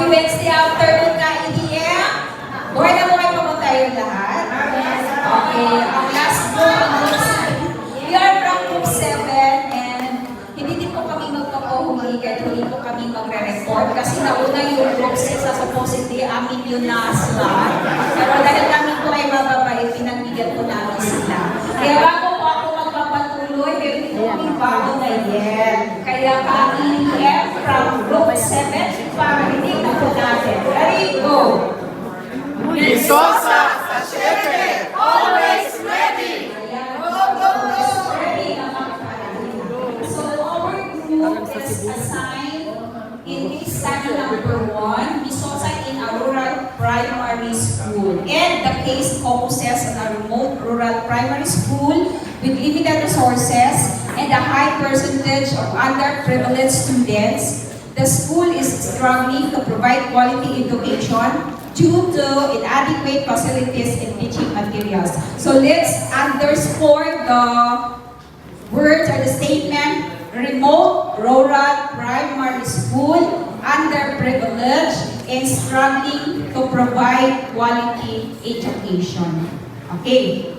Happy Wednesday afternoon ka, EDM. Buhay na buhay pa mo tayo lahat. Okay, ang last group, we are from Group 7 and hindi din po kami magpapahuhi kahit huli po kami magre-report kasi nauna yung Group 6 sa supposedly amin yun na slot. Pero dahil kami po ay mababait, pinagbigyan po namin sila. Kaya bago po ako magpapatuloy, pero hindi po kami bago na yan. Kaya kami EDM from Group 7, parinig na po natin. Ready, go! Misosa sa syempre, always ready! So our group is assigned in case study number 1, Misosa in a rural primary school. And the case focuses on a remote rural primary school with limited resources and a high percentage of underprivileged students. The school is struggling to provide quality education due to inadequate facilities and teaching materials. So let's underscore the words or the statement, remote rural primary school, underprivileged, and struggling to provide quality education. Okay,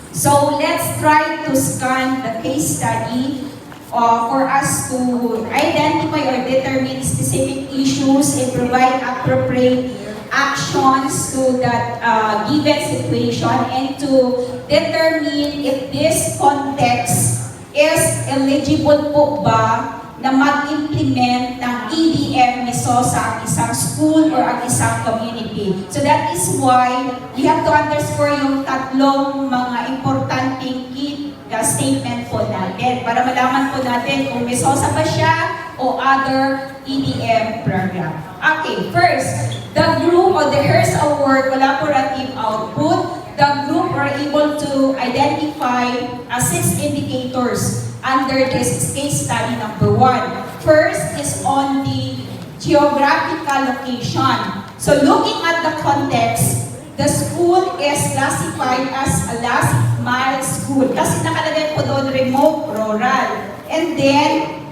so let's try to scan the case study for us to identify or determine specific issues and provide appropriate actions to that given situation and to determine if this context is eligible po ba na mag-implement ng EDM Misosa ang isang school or ang isang community. So that is why we have to underscore yung tatlong mga importanteng key statement po natin para malaman po natin kung Misosa ba siya o other EDM program. Okay, first, the group or the HERS Award collaborative output, the group are able to identify 6 indicators under this case study number 1. First is on the geographical location. So looking at the context, the school is classified as a last mile school kasi nakalagay po doon remote rural. And then,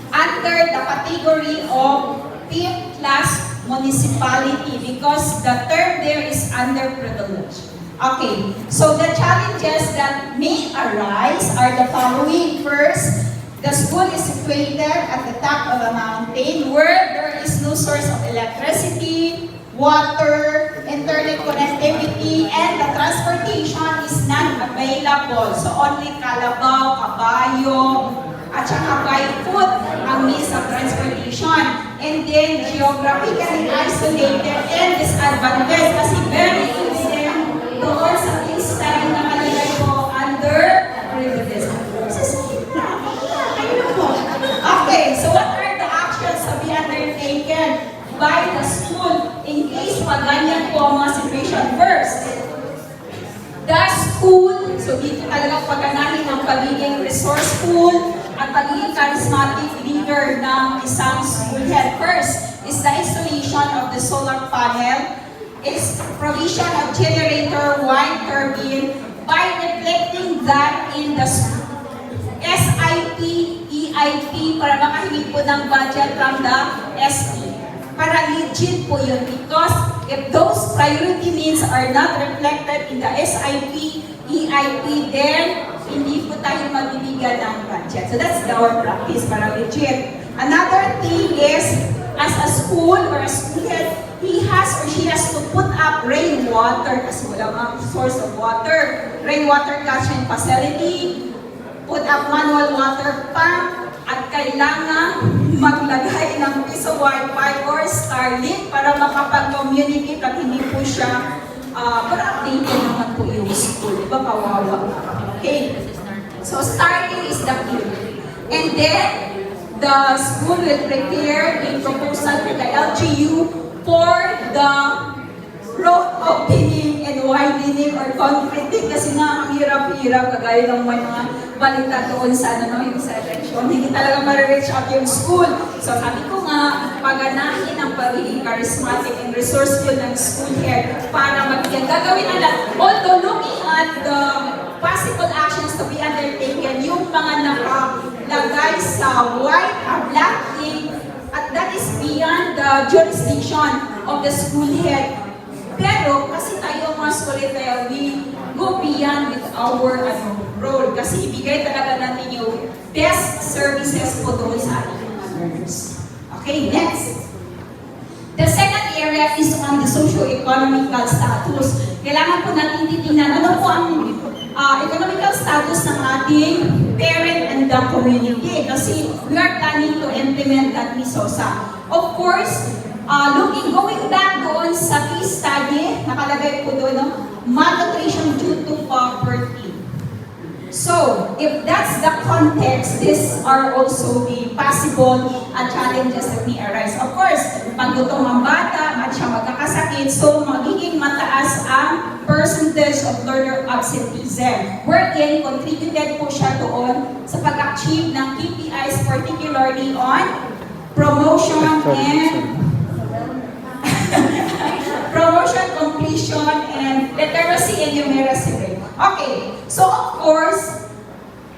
under the category of 5th class municipality because the term there is underprivileged. Okay, so the challenges that may arise are the following. First, the school is situated at the top of a mountain where there is no source of electricity, water, internet connectivity, and the transportation is non-available. So only kalabaw, kabayo, at saka by foot ang means of transportation. And then geographically isolated and disadvantaged kasi very easy doon sa case study na nakalagay po under privileged. Okay, so what are the actions to be undertaken by the school in case pag ganyan po ang mga situation? First, the school, so dito talagang pagganahin ang pagiging resourceful at pagiging charismatic leader ng isang school head. First is the installation of the solar panel, is provision of generator wind turbine by reflecting that in the SIP, EIP para makahingi po ng budget from the SE. Para legit po yun because if those priority needs are not reflected in the SIP, EIP, then hindi po tayo magbibigyan ng budget. So that's our practice para legit. Another thing is, as a school or a school head, he has or she has to put up rainwater kasi wala mga source of water. Rainwater catchment facility, put up manual water pump, at kailangan maglagay ng piso Wi-Fi or Starlink para makapag-communicate at hindi po siya para updated naman po yung school. Diba kawawa? Okay. So Starlink is the key. And then, the school will prepare a proposal to the LGU for the road opening and widening or concreting kasi nga ang hirap-hirap kagaya ng mga balita doon sa yung sa election. Hindi talaga ma-reach out yung school. So sabi ko nga, paganahin ang pagiging charismatic and resourceful ng school head para magiging gagawin na lang. Although looking at the possible actions to be undertaken, yung mga nakalagay sa white, black ink, at that is beyond the the jurisdiction of the school head. Pero kasi tayo mga school head, we go beyond with our role. Kasi ibigay talaga natin yung best services po doon sa ating mga learners. Okay, next. The second area is on the socio-economical status. Kailangan po natin titingnan ano po ang economical status ng ating parent and the community. Kasi we are planning to implement that Misosa. Of course, going back doon sa case study, nakalagay po doon, no? Malnutrition due to poverty. So, if that's the context, these are also the possible challenges that may arise. Of course, pag gutom ang bata at siya magkakasakit, so magiging mataas ang percentage of learner absenteeism. Wherein, contributed po siya doon sa pag-achieve ng KPIs, particularly on promotion and promotion, completion, and literacy and numeracy rate. Okay, so of course,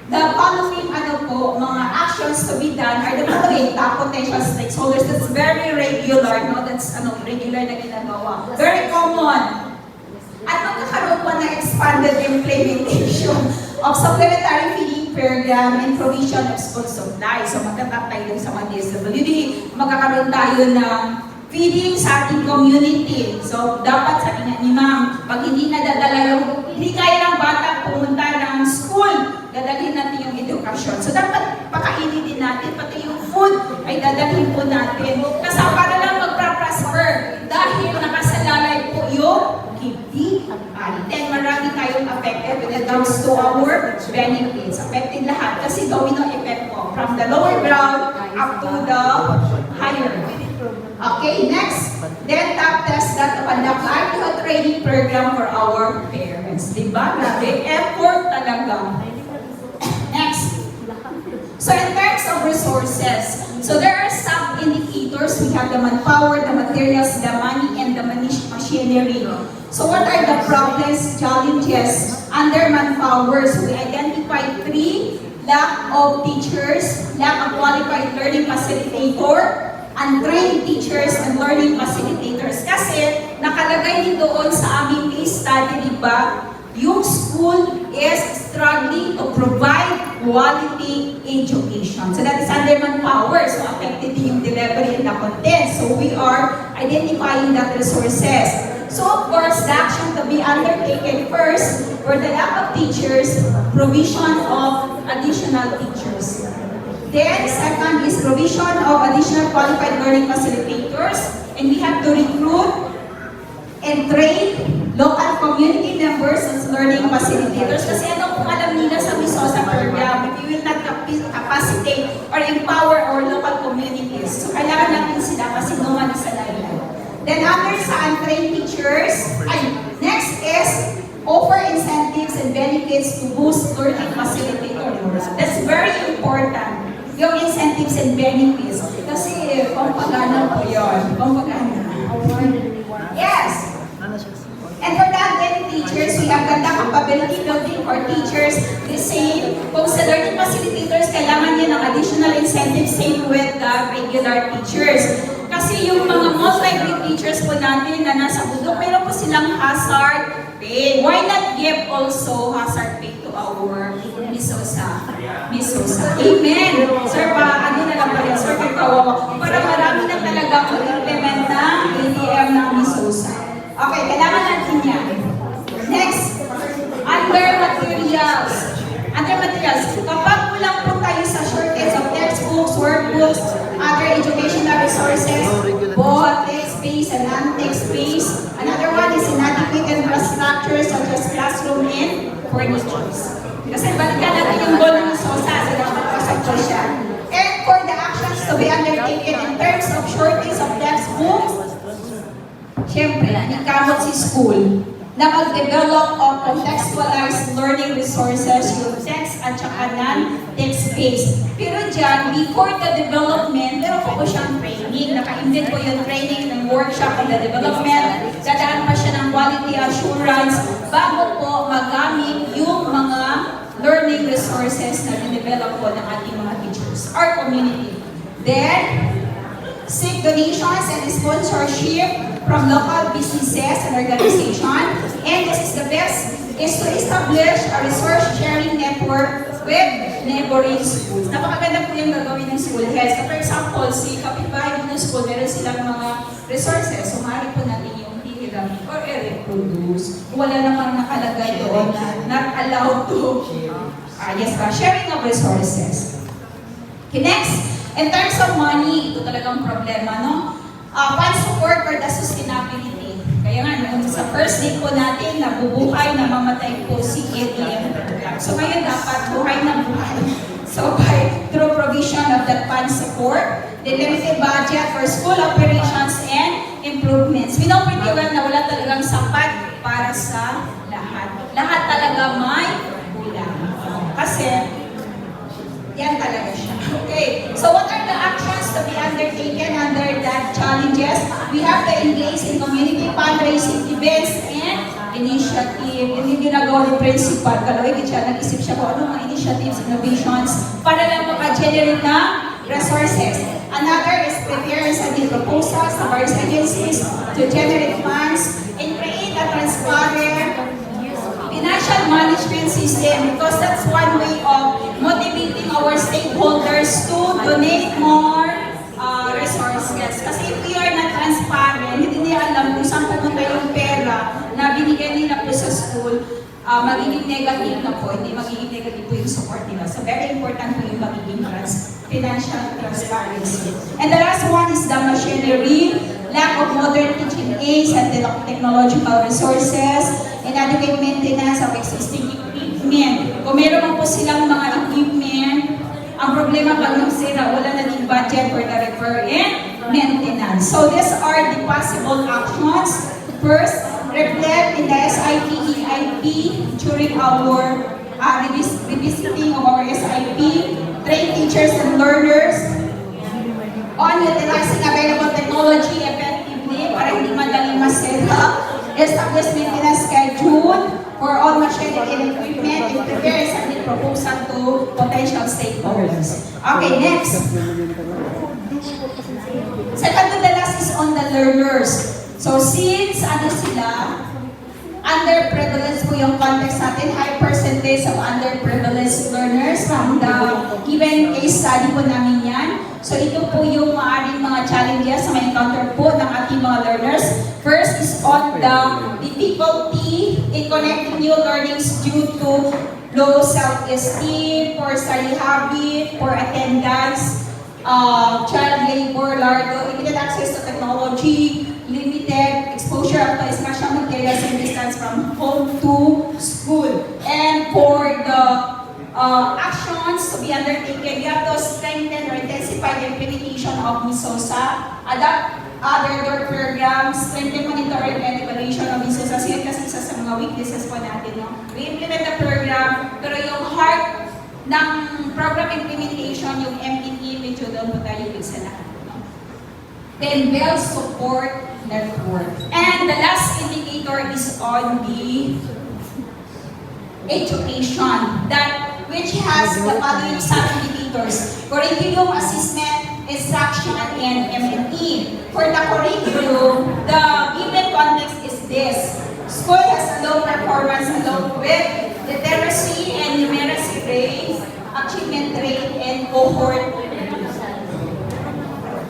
the following mga actions to be done are the following top potential stakeholders. That's very regular, no? That's regular na ginagawa. Very common. At magkakaroon pa na expanded implementation of supplementary feeding program and provision of school supplies. So magtatap tayo dun sa mga DSWD. Magkakaroon tayo ng feeding sa ating community. So, dapat sabi nga ni ma'am, pag hindi hindi kaya ng bata pumunta ng school, dadalhin natin yung edukasyon. So, dapat pakainin din natin, pati yung food ay dadalhin po natin. Kasi para lang magpa-prosper, dahil nakasalalay po yung kidney then marami tayong affected when it comes to our benefits. Affected lahat kasi domino effect po from the lower ground up to the higher. Okay, next. Then, top test that conduct livelihood training program for our parents. Diba? Grabe, effort talaga. Next. So, in terms of resources, so there are some indicators. We have the manpower, the materials, the money, and the machinery. So, what are the problems, challenges under manpower? So, we identified 3: lack of teachers, lack of qualified learning facilitator, untrained teachers and learning facilitators. Kasi nakalagay din doon sa aming case study, di ba? Yung school is struggling to provide quality education. So that is under manpower. So affected din yung delivery and the content. So we are identifying that resources. So of course, the action to be undertaken first for the lack of teachers, provision of additional teachers. Then, second is provision of additional qualified learning facilitators. And we have to recruit and train local community members as learning facilitators. Kasi ano kung alam nila sa Misosa program, if we will not capacitate or empower our local communities. So, kailangan natin sila kasi no one is alive. Then, after sa untrained teachers, next is offer incentives and benefits to boost learning facilitators. That's very important. Yung incentives and benefits. Kasi, pampagana po yun. Pampagana. Yes! And for that, then teachers, we have ganda capability building for teachers. The same, kung sa learning facilitators, kailangan niya ng additional incentives, same with the regular teachers. Kasi yung mga multi-grade teachers po natin na nasa bundok, meron po silang hazard pay. Why not give also hazard pay to our Misosa? Misosa. Amen! Sir, ano na lang pala, sir, ikaw, para marami na talaga mag-implement ng ADM ng Misosa. Okay, kailangan natin yan. Next, under materials. Under materials, kapag kulang po tayo sa shortage of textbooks, workbooks, other educational resources, both text space and non-text space. Another one is inadequate infrastructure such as classroom and furnitures. Kasi balikan natin yung goal ng Misosa, so dapat kasabto siya. And for the actions to be undertaken in terms of shortage of textbooks, siyempre, ikamot si school na mag-develop of contextualized learning resources yung text at saka non-text space. Pero dyan, before the development, meron po siyang training. Naka-invent po yung training ng workshop on the development. Dadaan pa siya ng quality assurance bago po magamit yung mga learning resources na dinevelop po ng ating mga teachers, our community. Then, seek donations and sponsorship from local businesses and organizations. And this is the best, is to establish a resource sharing network with neighboring schools. Napakaganda po yung gagawin ng school heads. For example, si kapitbahay ng school, meron silang mga resources. So, maaari po natin yung hihiram or i-reproduce. Wala namang nakalagay doon na not allowed to sharing of resources. Okay, next, in terms of money, ito talagang problema, no? Fund support for the sustainability. Kaya nga, sa first day po natin, nabubuhay, namamatay po si ATM program. So ngayon, dapat buhay na buhay. So through provision of that fund support, the limited budget for school operations and improvements. We know pretty well na wala talagang sapat para sa lahat. Lahat talaga may kulang. Kasi, yan talaga siya. Okay, so what are the actions to be undertaken under that challenges? We have to engage in community fundraising events and initiative. Yung ginagawa ni Principal, kalaway, siya nag-isip siya kung ano mga initiatives, innovations, para lang maka-generate ng resources. Another is prepare and submit proposals to various agencies to generate funds and create a transparent financial management system, because that's one way of motivating our stakeholders to donate more resources. Kasi if we are not transparent, hindi nila alam kung saan pumunta yung pera na binigyan nila po sa school, magiging negative na po, hindi magiging negative po yung support nila. So very important po yung magiging financial transparency. And the last one is the machinery, lack of modern teaching aids and technological resources, and adequate maintenance of existing equipment. Kung meron po silang mga equipment, ang problema pag sira, wala na din budget for the repair and maintenance. So these are the possible actions. First, reflect in the SIP, EIP during our revisiting of our SIP, train teachers and learners on utilizing available technology effectively para hindi madaling masira, establish maintenance schedule for all machinery and equipment, and prepare and submit proposal to potential stakeholders. Okay, next. Second to the last is on the learners. So since sila, underprivileged po yung context natin, high percentage of underprivileged learners from the given case study po namin yan. So ito po yung maaaring mga challenges na may encounter po ng ating mga learners. First is on the difficulty in connecting new learnings due to low self-esteem, poor study habit, poor attendance, child labor, limited access to technology, limited exposure to instructional materials and distance from home to school. And for the actions to be undertaken, we have to strengthen or intensify the implementation of Misosa, adapt other door programs, strengthen monitoring and evaluation of Misosa. Kasi isa sa mga weaknesses po natin, no? We implement the program, pero yung heart ng program implementation, yung MPE, medyo doon po tayo sa lahat. No? Then, build support network. And the last indicator is on the education, that which has the following sub-indicators: curriculum, assessment, instruction, and MNE. For the curriculum, the given context is this: school has a low performance along with literacy and numeracy rate, achievement rate, and cohort.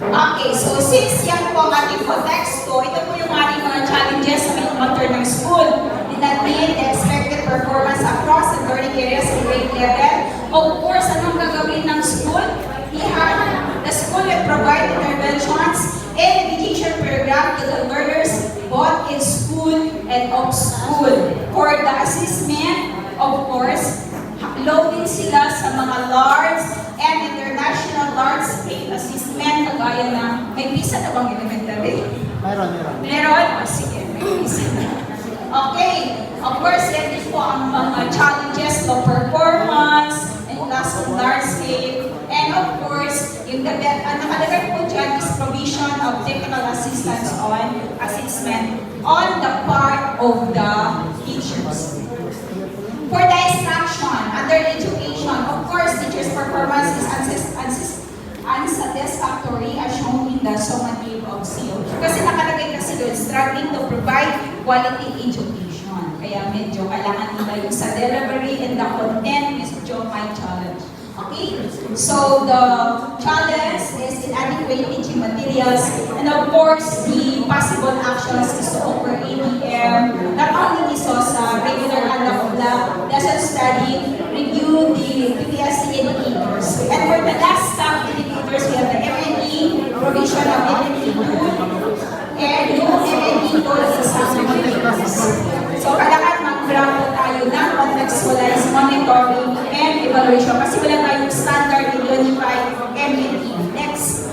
Okay, so since yan po ang ating konteksto, ito po yung ating mga challenges sa may encounter ng school. Natin the expected performance across the learning areas and grade level. Of course, anong gagawin ng school? The school will provide interventions and education program to the learners both in school and off school. For the assessment, of course, loading sila sa mga large and international large scale assessment, kagaya na, may visa na bang elementary? Meron? O sige, may visa na. Okay, of course, yan din po ang mga challenges, low performance, and class on large scale, and of course, yung nakalagay po dyan is provision of technical assistance on assessment on the part of the teachers. For the instruction, under education, of course, teachers' performance is unsatisfactory as shown in the summative of SEO. Kasi nakalagay kasi doon, struggling to provide quality education. Kaya medyo kailangan nila yung sa delivery and the content is my challenge. Okay? So the challenge is inadequate teaching materials, and of course, the possible actions is to offer ABM, not only Misosa, regular lesson study, review the PPSC indicators. And for the last top indicators, we have the M&E, provision of M&E tool, and yung M&E tool is sa indicators. So kailangan mag-grab po tayo ng contextualized monitoring and evaluation kasi wala tayong standard and unified M&E. Next.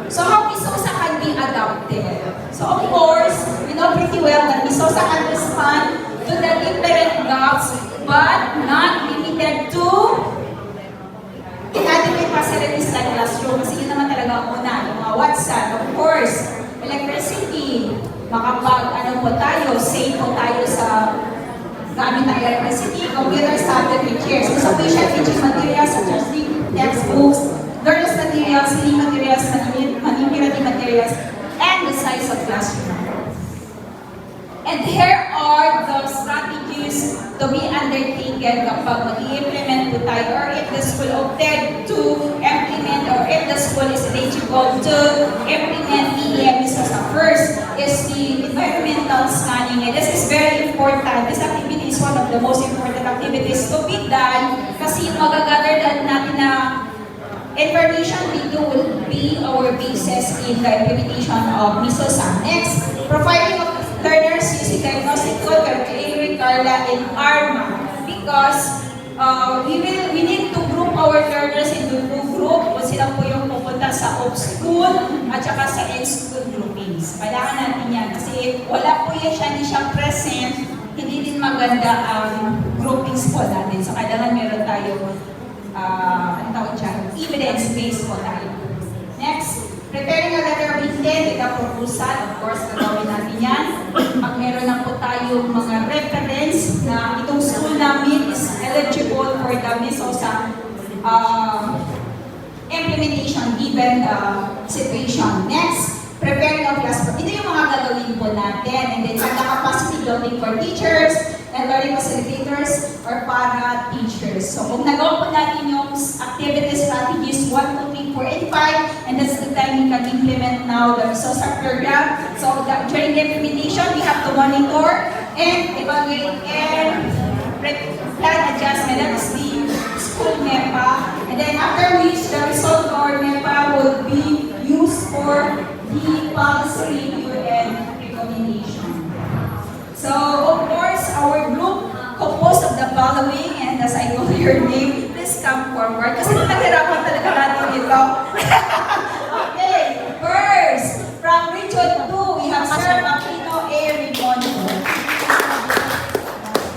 So how Misosa can be adopted? So of course, we know pretty well that Misosa can respond to the different gaps but not limited to inadequate facilities like classroom. Kasi yun naman talaga ang una, yung mga WhatsApp, of course, electricity, ano po tayo, safe po tayo sa gamit ng electricity, computers, tablet, and chairs. Insufficient teaching materials such as textbooks, learner's materials, reading materials, manipulative materials, and the size of classroom. And here are the strategies to be undertaken kapag mag-i-implement po tayo or if the school opted to implement or if the school is eligible to implement EEM Misosa. First is the environmental scanning. And this is very important. This activity is one of the most important activities to be done kasi magagather natin na information we do will be our basis in the implementation of Misosa. Next, providing of learners using diagnostic tool, Carla, and ARMA because we need to group our learners into two group kung sila po yung pupunta sa off-school at saka sa in-school groupings. Kailangan natin yan kasi wala po yan siya, hindi siya present, hindi din maganda ang groupings po natin. So kailangan meron tayo evidence-based po tayo. Next, preparing a letter of intent with a proposal. Of course, gagawin natin yan. Pag meron na po tayong mga reference na itong school namin is eligible for the Misosa implementation given the situation. Next, preparing of class. Ito yung mga gagawin po natin. And then, sa capacity building for teachers and learning facilitators or para teachers. So, kung nagawa po natin yung activity strategies 1, 2, 3, 4, and 5, and that's the time we can implement now the Misosa program. So, during the implementation, we have to monitor and evaluate and plan adjustment. That is the school MEPA. And then after which, the result of our MEPA would be used for the policy review and recommendation. So, of course, our group composed of the following, and as I call your name, please come forward. Kasi naghirapan talaga natin ito. Okay, first, from Region 2, we have Sir Aquino A. Rimondo.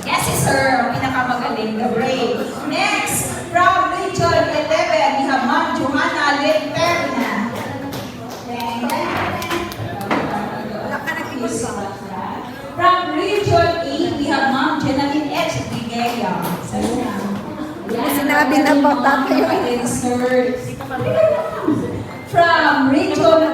Yes, si Sir, ang pinakamagaling, the brave. Next, from Region 11, we have Ma'am Johanna Limperna. From Region 8, we have Ma'am Jenaline H. Brigaya. Sinabi na po, tatay. From Region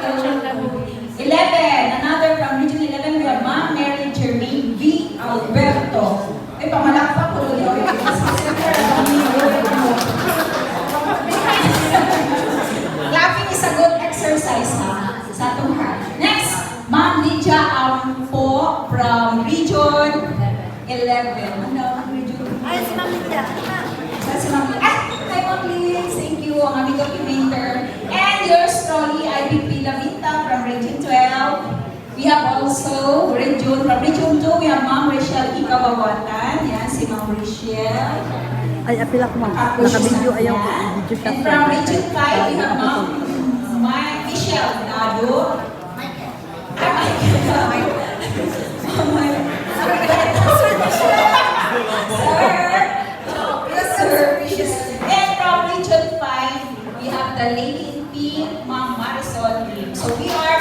11, another from Region 11, we have Ma'am Mary Jermaine V. Alberto. Ay, pamalakpak ko ulit. Clapping is a good exercise sa atong heart. Next, Ma'am Lydia Ampo from Region 11. Ano? Region 11? Ay, si Ma'am Lydia. Si Ma'am Lydia. Hi, Ma'am Lydia. Thank you, ang aming documenter. And yours truly, IPP Lavinta from Region 12. We have also from Region 2, we have Ma'am Rachel Ikawawatan. Yan, si Ma'am Rachel. Ay, apila ko, Ma'am. Naka-video, ayaw ko. Video shot. And from Region 5, we have Ma'am Michelle Nado. And from Region 5, we have the lady in pink, Ma'am Marisol Lim. So we are